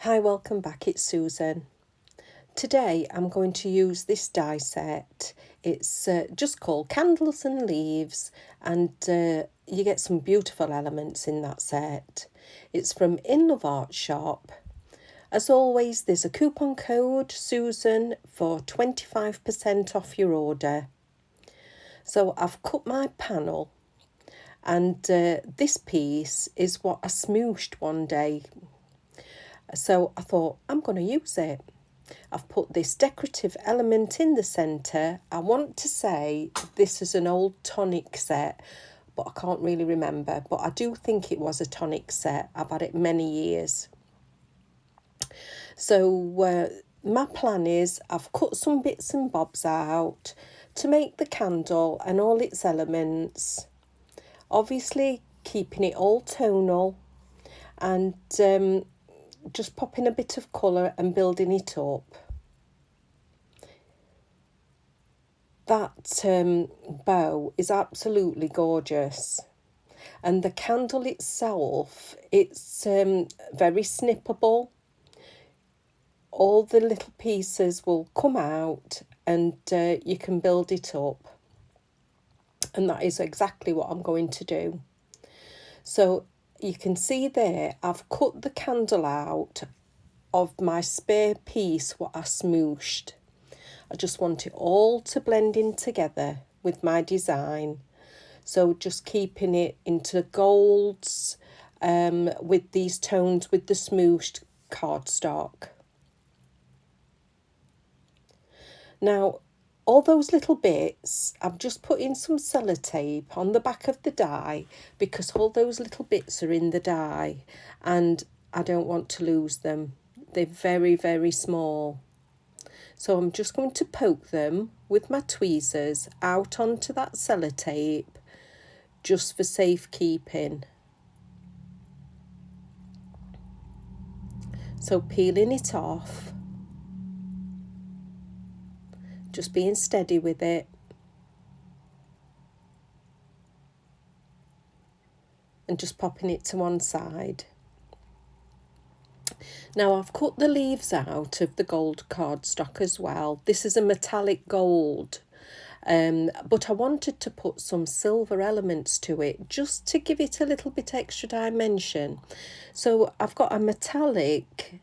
Hi, welcome back, it's Susan. Today I'm going to use this die set. It's just called Candles and Leaves, and you get some beautiful elements in that set. It's from Inlovearts shop. As always, there's a coupon code, Susan, for 25% off your order. So I've cut my panel, and this piece is what I smooshed one day. So I thought, I'm going to use it. I've put this decorative element in the centre. I want to say this is an old tonic set, but I can't really remember. But I do think it was a tonic set. I've had it many years. So my plan is I've cut some bits and bobs out to make the candle and all its elements. Obviously keeping it all tonal and just popping a bit of colour and building it up. That bow is absolutely gorgeous, and the candle itself, it's very snippable. All the little pieces will come out and you can build it up, and that is exactly what I'm going to do. So you can see there I've cut the candle out of my spare piece what I smooshed. I just want it all to blend in together with my design. So just keeping it into golds with these tones with the smooshed cardstock. Now, all those little bits, I've just put in some sellotape on the back of the die because all those little bits are in the die and I don't want to lose them. They're very, very small. So I'm just going to poke them with my tweezers out onto that sellotape just for safekeeping. So peeling it off, just being steady with it. And just popping it to one side. Now I've cut the leaves out of the gold cardstock as well. This is a metallic gold, but I wanted to put some silver elements to it just to give it a little bit extra dimension. So I've got a metallic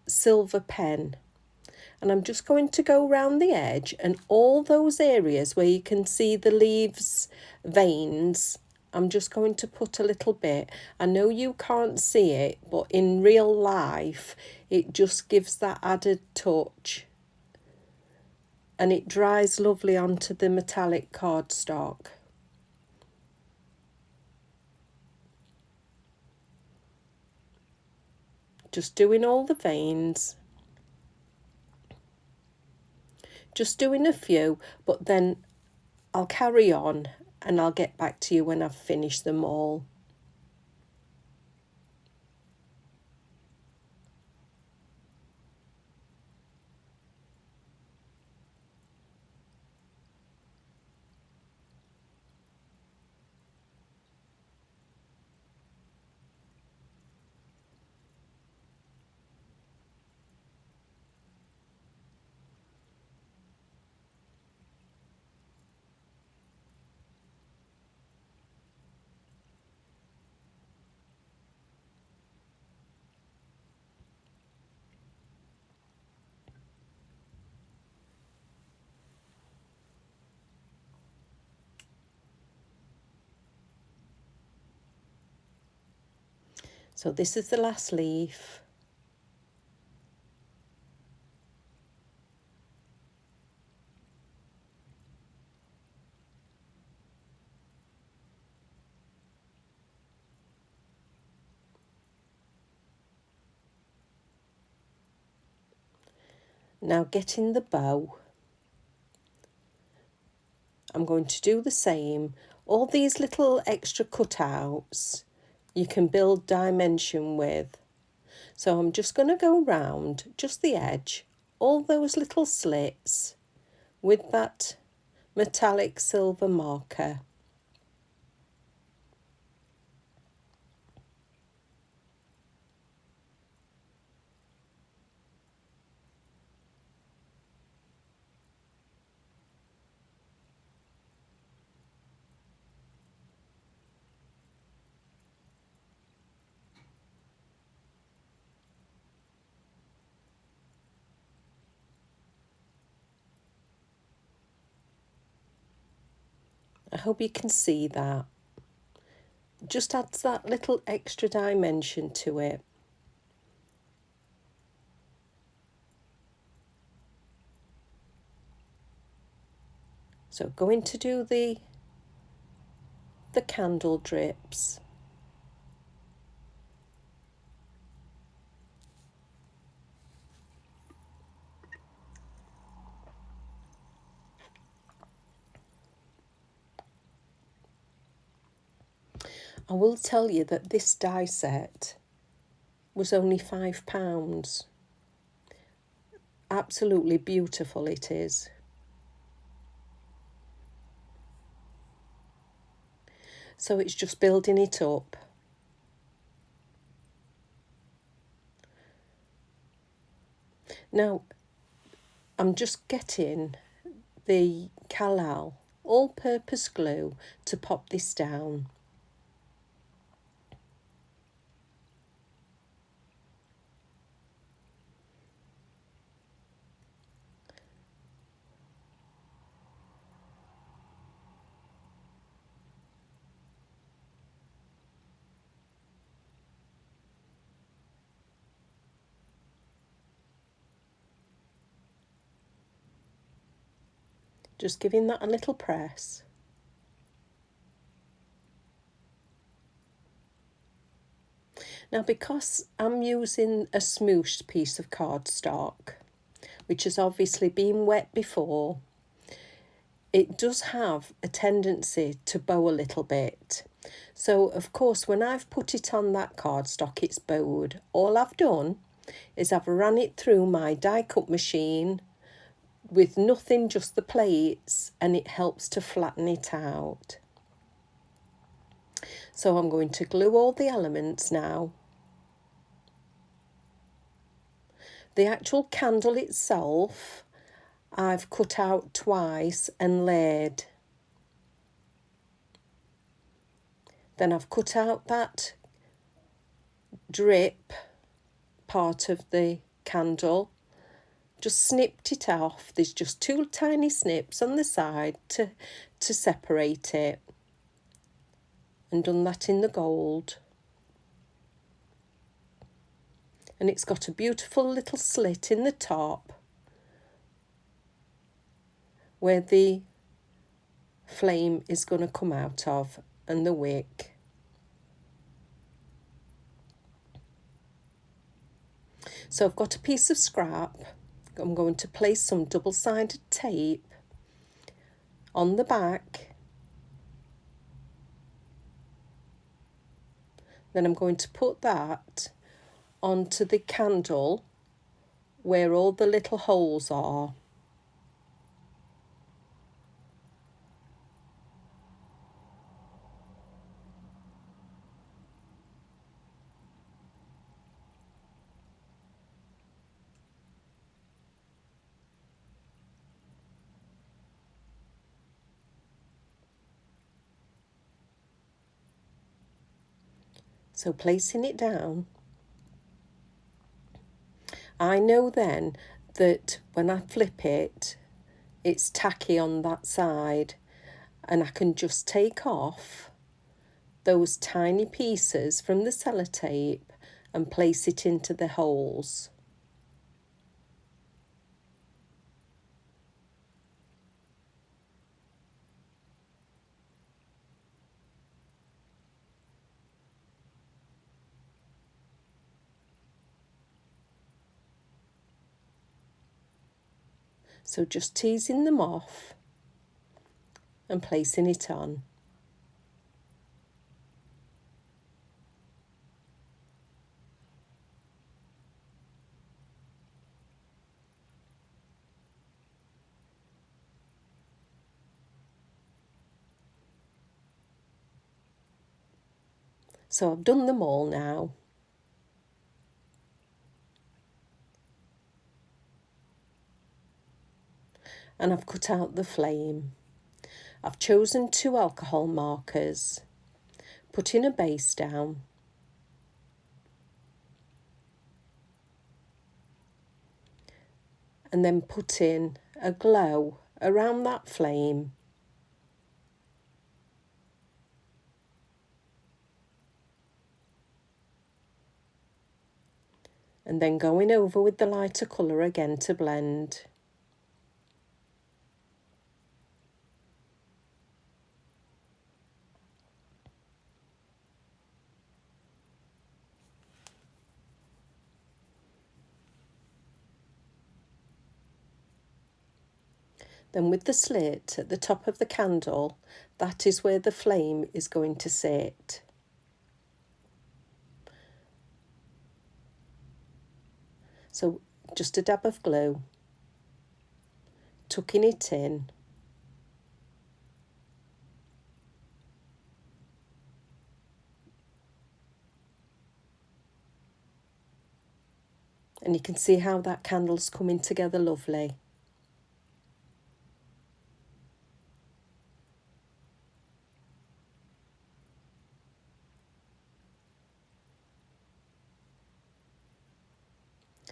silver pen, and I'm just going to go around the edge and all those areas where you can see the leaves veins. I'm just going to put a little bit. I know you can't see it, but in real life, it just gives that added touch. And it dries lovely onto the metallic cardstock. Just doing all the veins. Just doing a few, but then I'll carry on and I'll get back to you when I've finished them all. So this is the last leaf. Now getting the bow. I'm going to do the same. All these little extra cutouts you can build dimension with. So I'm just going to go round just the edge, all those little slits with that metallic silver marker. I hope you can see that. Just adds that little extra dimension to it. So going to do the candle drips. I will tell you that this die set was only £5. Absolutely beautiful it is. So it's just building it up. Now, I'm just getting the Calal all-purpose glue to pop this down. Just giving that a little press. Now, because I'm using a smooshed piece of cardstock, which has obviously been wet before, it does have a tendency to bow a little bit. So, of course, when I've put it on that cardstock, it's bowed. All I've done is I've ran it through my die cut machine with nothing, just the plates, and it helps to flatten it out. So I'm going to glue all the elements now. The actual candle itself, I've cut out twice and laid. Then I've cut out that drip part of the candle, just snipped it off. There's just two tiny snips on the side to separate it, and done that in the gold. And it's got a beautiful little slit in the top where the flame is going to come out of, and the wick. So I've got a piece of scrap. I'm going to place some double-sided tape on the back. Then I'm going to put that onto the candle where all the little holes are. So placing it down, I know then that when I flip it, it's tacky on that side, and I can just take off those tiny pieces from the sellotape and place it into the holes. So just teasing them off and placing it on. So I've done them all now. And I've cut out the flame. I've chosen 2 alcohol markers, put in a base down, and then put in a glow around that flame. and then going over with the lighter colour again to blend. Then with the slit at the top of the candle, that is where the flame is going to sit. So just a dab of glue, tucking it in, and you can see how that candle's coming together lovely.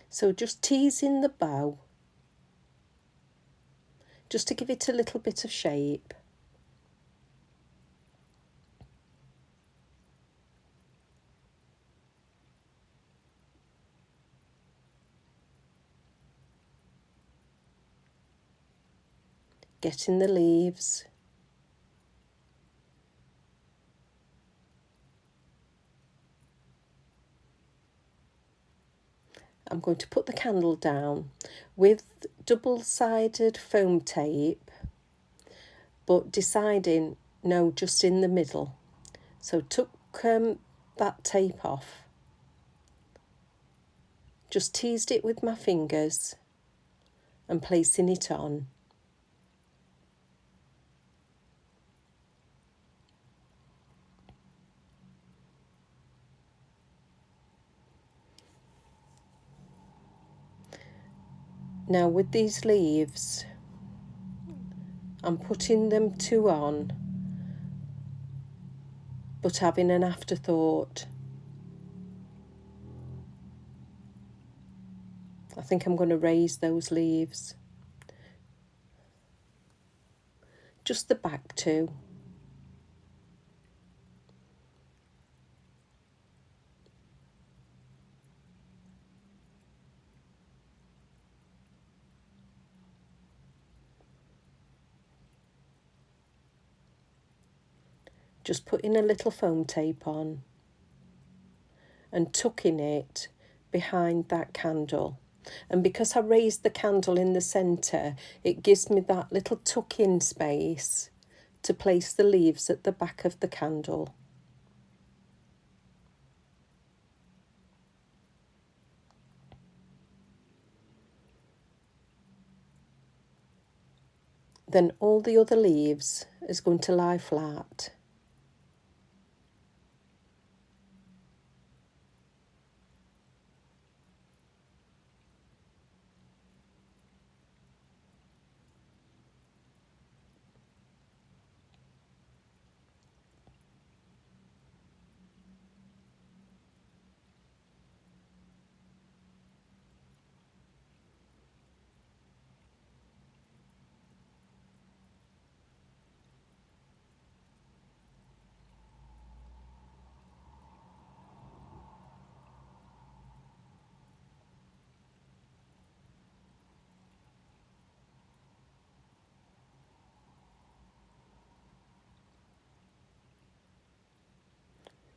So just teasing the bow, just to give it a little bit of shape. Getting the leaves. I'm going to put the candle down with double-sided foam tape, but deciding no, just in the middle. So took that tape off, just teased it with my fingers and placing it on. Now with these leaves, I'm putting them two on, but having an afterthought. I think I'm going to raise those leaves. Just the back two. Just putting a little foam tape on and tucking it behind that candle. And because I raised the candle in the centre, it gives me that little tuck-in space to place the leaves at the back of the candle. Then all the other leaves is going to lie flat.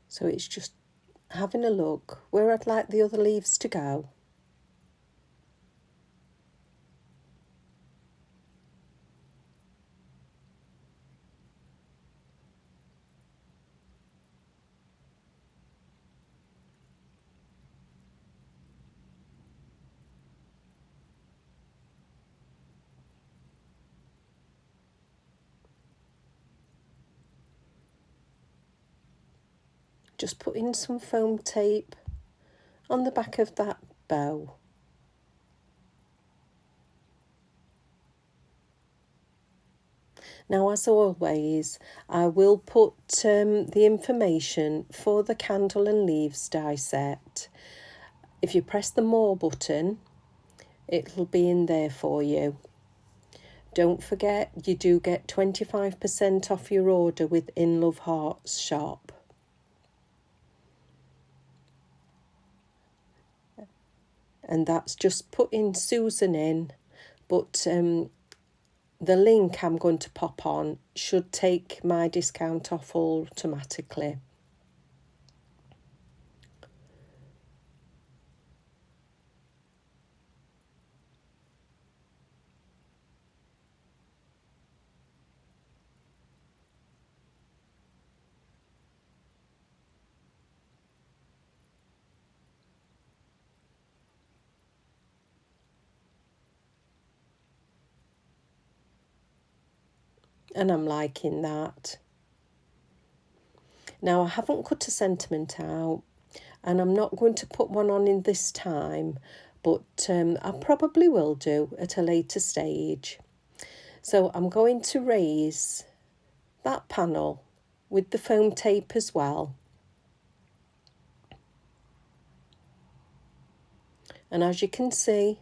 So it's just having a look where I'd like the other leaves to go. Just putting some foam tape on the back of that bow. Now, as always, I will put the information for the candle and leaves die set. If you press the more button, it'll be in there for you. Don't forget, you do get 25% off your order with Inlovearts shop. and that's just putting Susan in, but the link I'm going to pop on should take my discount off automatically. And I'm liking that. Now I haven't cut a sentiment out, and I'm not going to put one on in this time, but I probably will do at a later stage. So I'm going to raise that panel with the foam tape as well. And as you can see,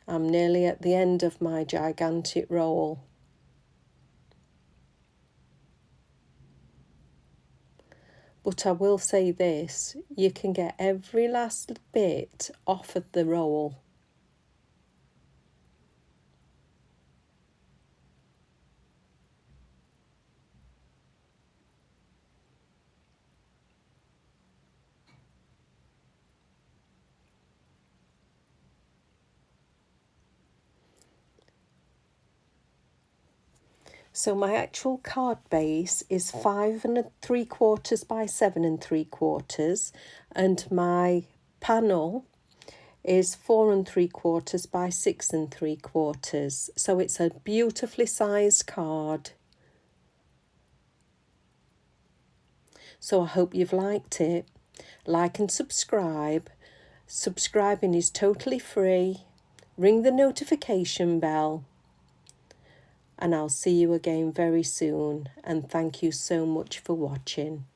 I'm nearly at the end of my gigantic roll. But I will say this, you can get every last bit off of the roll. So my actual card base is 5 3/4 by 7 3/4, and my panel is 4 3/4 by 6 3/4. So it's a beautifully sized card. So I hope you've liked it. Like and subscribe. Subscribing is totally free. Ring the notification bell. And I'll see you again very soon. And thank you so much for watching.